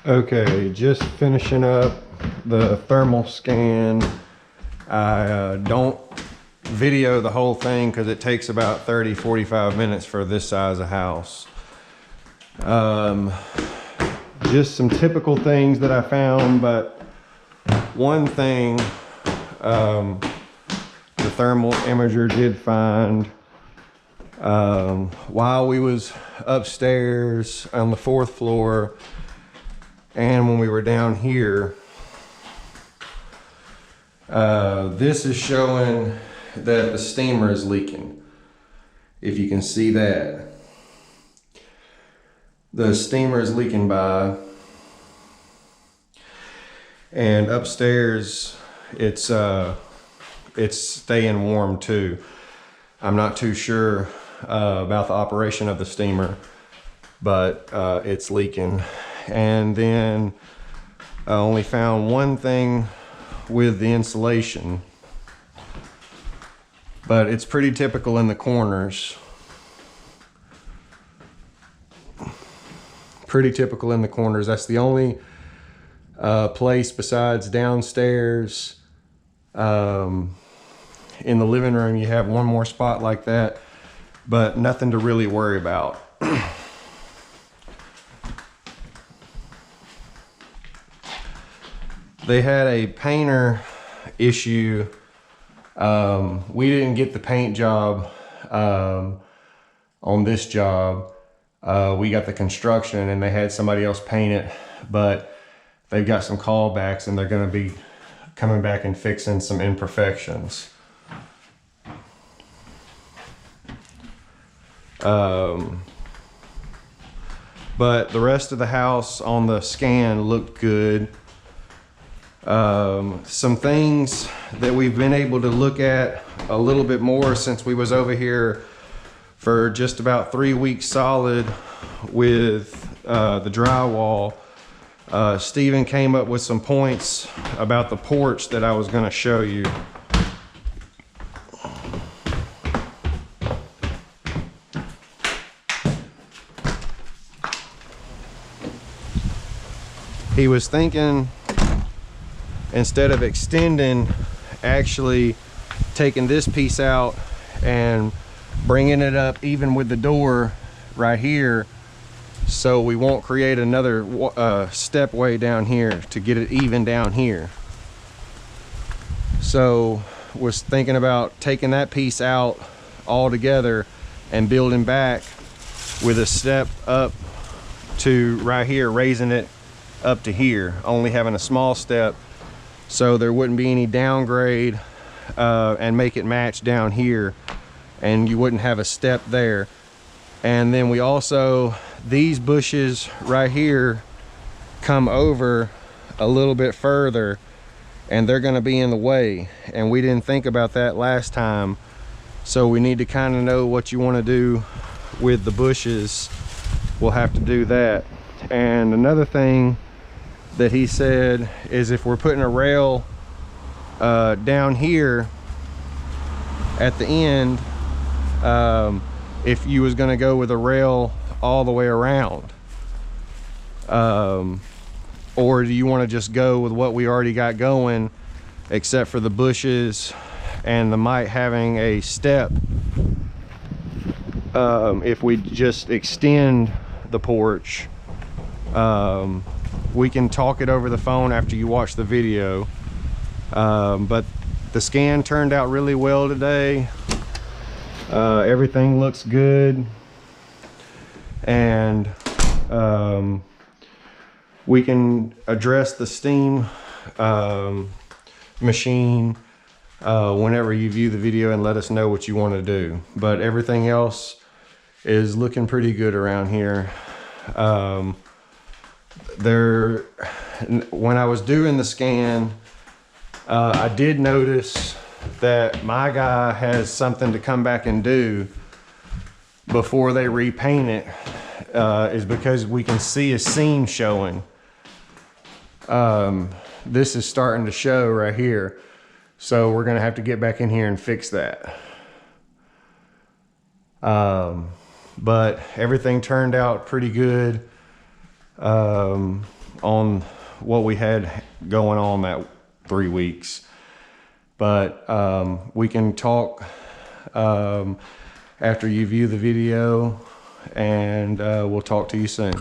Okay, just finishing up the thermal scan. I don't video the whole thing because it takes about 30-45 minutes for this size of house. Just some typical things that I found, but one thing the thermal imager did find while we was upstairs on the 4th floor and when we were down here, this is showing that the steamer is leaking. If you can see that, the steamer is leaking by, and upstairs it's staying warm too. I'm not too sure about the operation of the steamer, but it's leaking. And then I only found one thing with the insulation, but it's pretty typical in the corners. Pretty typical in the corners. That's the only place besides downstairs. In the living room you have one more spot like that, but nothing to really worry about. They had a painter issue. We didn't get the paint job on this job. We got the construction and they had somebody else paint it, but they've got some callbacks and they're going to be coming back and fixing some imperfections. But the rest of the house on the scan looked good. Some things that we've been able to look at a little bit more since we was over here for just about 3 weeks solid with the drywall. Steven came up with some points about the porch that I was going to show you. He was thinking, instead of extending, actually taking this piece out and bringing it up even with the door right here, so we won't create another step way down here to get it even down here. So was thinking about taking that piece out altogether and building back with a step up to right here, raising it up to here, only having a small step so there wouldn't be any downgrade, and make it match down here and you wouldn't have a step there. And then we also, these bushes right here come over a little bit further and they're going to be in the way, and we didn't think about that last time, so we need to kind of know what you want to do with the bushes. We'll have to do that. And another thing that he said is if we're putting a rail down here at the end, if you was going to go with a rail all the way around, or do you want to just go with what we already got going except for the bushes and the mite having a step? If we just extend the porch, we can talk it over the phone after you watch the video. But the scan turned out really well today. Everything looks good, and we can address the steam machine whenever you view the video and let us know what you want to do. But everything else is looking pretty good around here. When I was doing the scan, I did notice that my guy has something to come back and do before they repaint it, is because we can see a seam showing. This is starting to show right here, so we're gonna have to get back in here and fix that. But everything turned out pretty good. on what we had going on that 3 weeks. But we can talk after you view the video, and we'll talk to you soon.